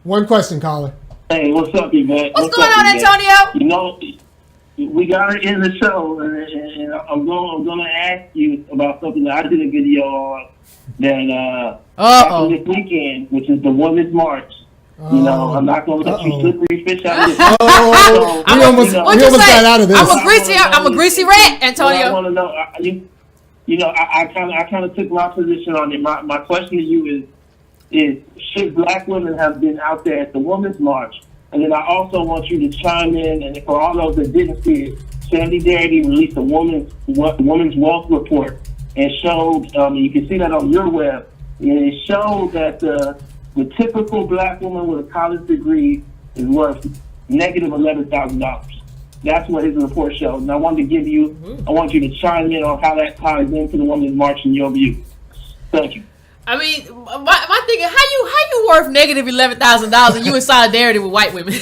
One question, caller. Hey, what's up, Yvette? What's going on, Antonio? You know, we got her in the show, and I'm going to ask you about something that I did a video on that happened this weekend, which is the Women's March. You know, I'm not going to let you slippery fish out of this. We almost got out of this. I'm a greasy rat, Antonio. I want to know, I kind of took my position on it. My question to you is should black women have been out there at the Women's March? And then I also want you to chime in, and for all those that didn't see it, Sandy Darity released a woman's wealth report and showed, you can see that on your web, and it showed that the typical black woman with a college degree is worth negative $11,000. That's what his report showed. And I want you to chime in on how that ties into the Women's March in your view. Thank you. I mean, my thing is, how you worth negative $11,000 and you in solidarity with white women? Like,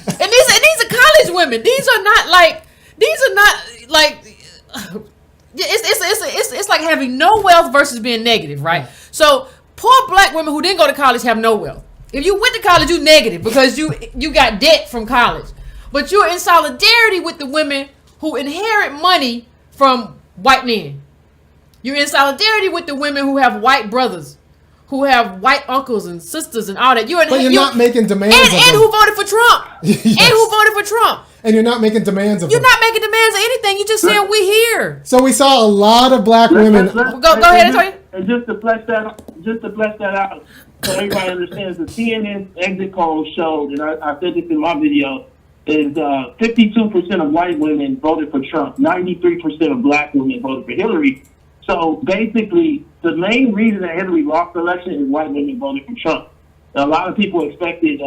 and these are college women. These are not like it's like having no wealth versus being negative, right? So poor black women who didn't go to college have no wealth. If you went to college, you negative because you got debt from college. But you're in solidarity with the women who inherit money from white men. You're in solidarity with the women who have white brothers, who have white uncles and sisters and all that. But you're not making demands of them. And who voted for Trump. Yes. And who voted for Trump. And you're not making demands of them. You're not making demands of anything. You just saying we here. So we saw a lot of black women. Go ahead, Antonio. And just to flesh that out, so everybody understands, the CNN exit poll showed, and I said this in my video, is 52% of white women voted for Trump. 93% of black women voted for Hillary. So basically, the main reason that Hillary lost the election is white women voted for Trump. A lot of people expected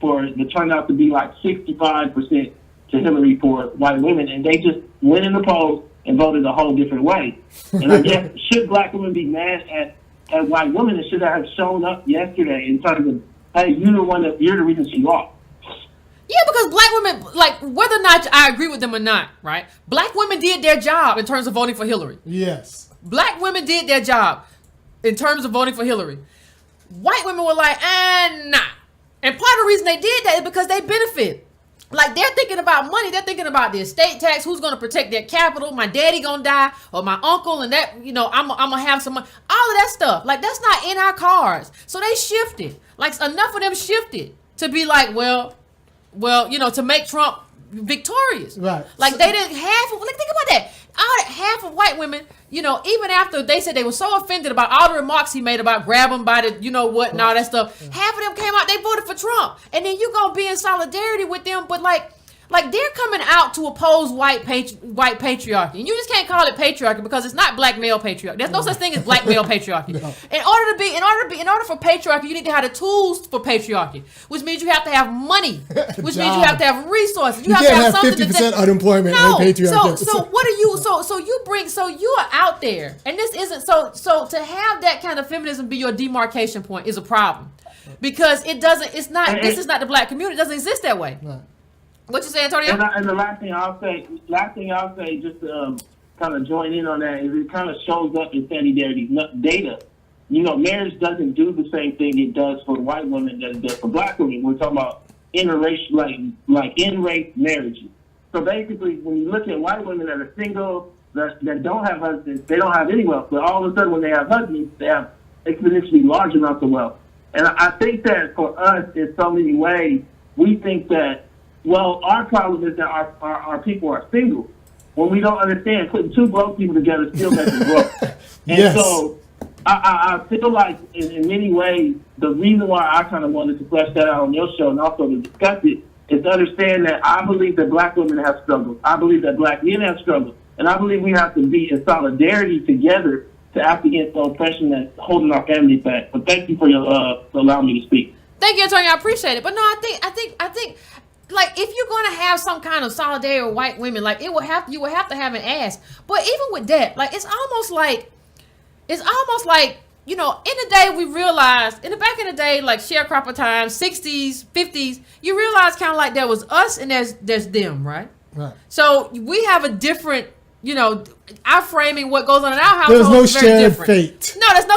for the turnout to be like 65% to Hillary for white women, and they just went in the polls and voted a whole different way. And I guess, should black women be mad at white women? It should have shown up yesterday in terms of, hey, you're the reason she lost. Yeah, because black women, like, whether or not I agree with them or not, right? Black women did their job in terms of voting for Hillary. Yes. Black women did their job in terms of voting for Hillary. White women were like, nah. And part of the reason they did that is because they benefit. Like, they're thinking about money. They're thinking about the estate tax. Who's going to protect their capital? My daddy going to die, or my uncle, and that, I'm going to have some money. All of that stuff. Like, that's not in our cards. So they shifted. Like, enough of them shifted to be like, well, to make Trump victorious. Right. Like, they didn't think about that. Half of white women, even after they said they were so offended about all the remarks he made about grab them by the, and all that stuff, half of them came out, they voted for Trump. And then you going to be in solidarity with them, but like they're coming out to oppose white patriarchy. And you just can't call it patriarchy because it's not black male patriarchy. There's no such thing as black male patriarchy. No. In order for patriarchy, you need to have the tools for patriarchy, which means you have to have money, which means you have to have resources. You have to have something 50% unemployment and patriarchy. So what are you? So you are out there, and this isn't so to have that kind of feminism be your demarcation point is a problem because this is not the black community. It doesn't exist that way. Right. What you say, Antonio? And the last thing I'll say, just to kind of join in on that, is it kind of shows up in Sandy Darity's data. Marriage doesn't do the same thing it does for white women that it does for black women. We're talking about interracial, like in-race marriages. So basically, when you look at white women that are single, that don't have husbands, they don't have any wealth. But all of a sudden, when they have husbands, they have exponentially large amounts of wealth. And I think that for us, in so many ways, we think that, well, our problem is that our people are single. When we don't understand, putting two broke people together still makes them broke. And so I feel like in many ways, the reason why I kind of wanted to flesh that out on your show and also to discuss it is to understand that I believe that black women have struggled. I believe that black men have struggled. And I believe we have to be in solidarity together to act against the oppression that's holding our families back. But thank you for allowing me to speak. Thank you, Antonio. I appreciate it. But no, I think like, if you're going to have some kind of solidarity with white women, like, you would have to have an ass. But even with that, like, it's almost like, in the day we realized, back in the day, like sharecropper times, 60s, 50s, you realize kind of like there was us and there's them, right? Right. So we have a different, our framing what goes on in our household There's no is very shared different. fate. No, there's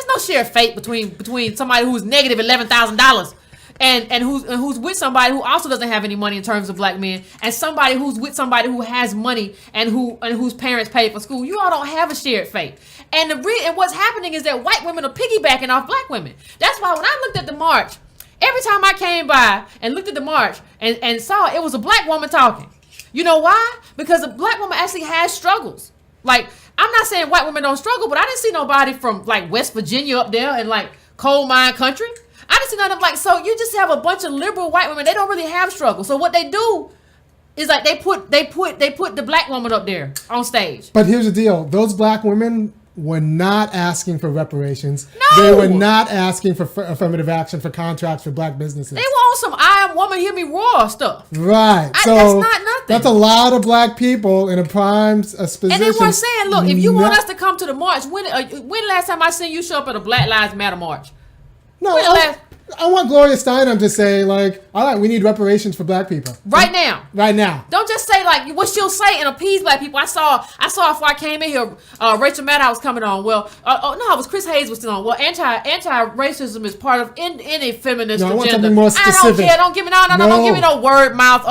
no shared fate between somebody who's negative $11,000 and who's with somebody who also doesn't have any money in terms of black men, and somebody who's with somebody who has money and whose parents pay for school. You all don't have a shared fate. And and what's happening is that white women are piggybacking off black women. That's why when I looked at the march, every time I came by and looked at the march and saw it was a black woman talking. You know why? Because a black woman actually has struggles. Like, I'm not saying white women don't struggle, but I didn't see nobody from like West Virginia up there and like coal mine country. I didn't see none of like, so you just have a bunch of liberal white women. They don't really have struggle. So what they do is like they put the black woman up there on stage. But here's the deal: those black women were not asking for reparations. No! They were not asking for affirmative action for contracts for black businesses. They were on some "I am woman, hear me roar" stuff. Right. That's So not nothing. that's a lot of black people in a prime position. And they weren't saying, "Look, if you want us to come to the march, when last time I seen you show up at a Black Lives Matter march?" No, I want Gloria Steinem to say, like, all right, we need reparations for black people. Right now. Right now. Don't just say like what she'll say and appease black people. I saw before I came in here, Rachel Maddow was coming on. Well, no, it was Chris Hayes was still on. Well, anti-racism is part of any feminist No, I want agenda. something more specific. I don't care. Don't give me don't give me no word mouth.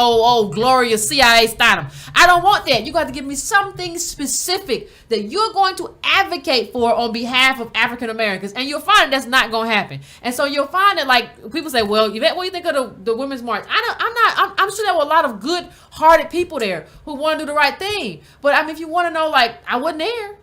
Gloria CIA Steinem. I don't want that. You got to give me something specific that you're going to advocate for on behalf of African Americans, and you'll find that's not going to happen. And so you'll find that like people say, well, Yvette, what do you think of the women's march? I'm sure there were a lot of good-hearted people there who want to do the right thing. But I mean, if you want to know, like, I wasn't there.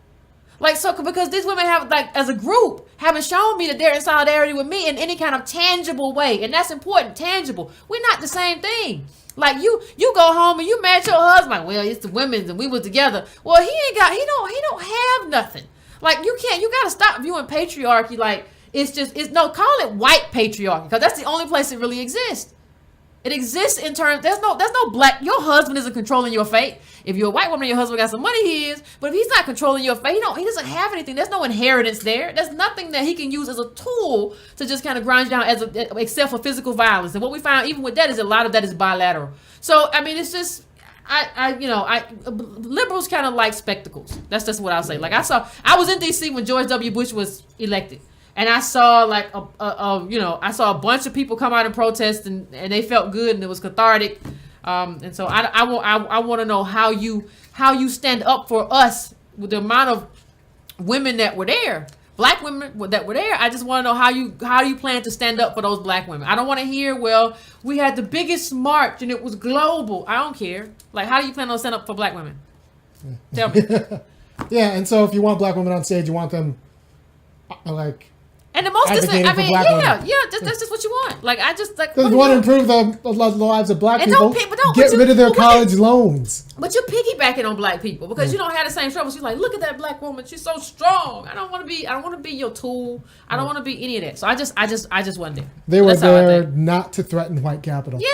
Like, so because these women have, like, as a group, haven't shown me that they're in solidarity with me in any kind of tangible way, and that's important. Tangible. We're not the same thing. Like you go home and you mad at your husband. Like, well, it's the women's and we was together. Well, he don't have nothing. Like you gotta stop viewing patriarchy like call it white patriarchy, because that's the only place it really exists. It exists in terms, there's no black, your husband isn't controlling your fate. If you're a white woman and your husband got some money, he is. But if he's not controlling your fate, he doesn't have anything. There's no inheritance there. There's nothing that he can use as a tool to just kind of grind you down except for physical violence. And what we found even with that is a lot of that is bilateral. So, I mean, it's just, liberals kind of like spectacles. That's just what I'll say. Like I was in DC when George W. Bush was elected. And I saw like I saw a bunch of people come out and protest, and they felt good, and it was cathartic. And so I want to know how you stand up for us with the amount of women that were there, black women that were there. I just want to know how you plan to stand up for those black women. I don't want to hear, well, we had the biggest march and it was global. I don't care. Like, how do you plan on standing up for black women? Tell me. Yeah, and so if you want black women on stage, you want them like. And the most advocating I for mean, black women. that's just what you want. Like, I just like. Because you want to improve the lives of black And people. Get rid of their college loans. But you're piggybacking on black people because you don't have the same struggles. You're like, look at that black woman. She's so strong. I don't want to be your tool. I don't want to be any of that. So I just wasn't there. They were there not to threaten white capital. Yeah,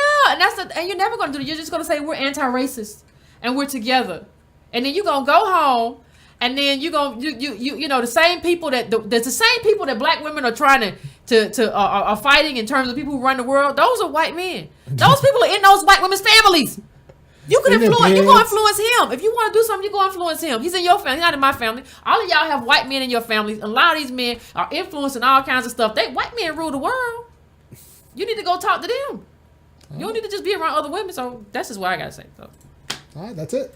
and you're never gonna do it. You're just gonna say we're anti-racist and we're together, and then you're gonna go home. And then you the same people there's the same people that black women are trying to are fighting in terms of people who run the world. Those are white men. Those people are in those white women's families. You can you go influence him. If you want to do something, you go influence him. He's in your family, he's not in my family. All of y'all have white men in your families. A lot of these men are influencing all kinds of stuff. White men rule the world. You need to go talk to them. You don't need to just be around other women. So that's just what I gotta say. So. All right, that's it.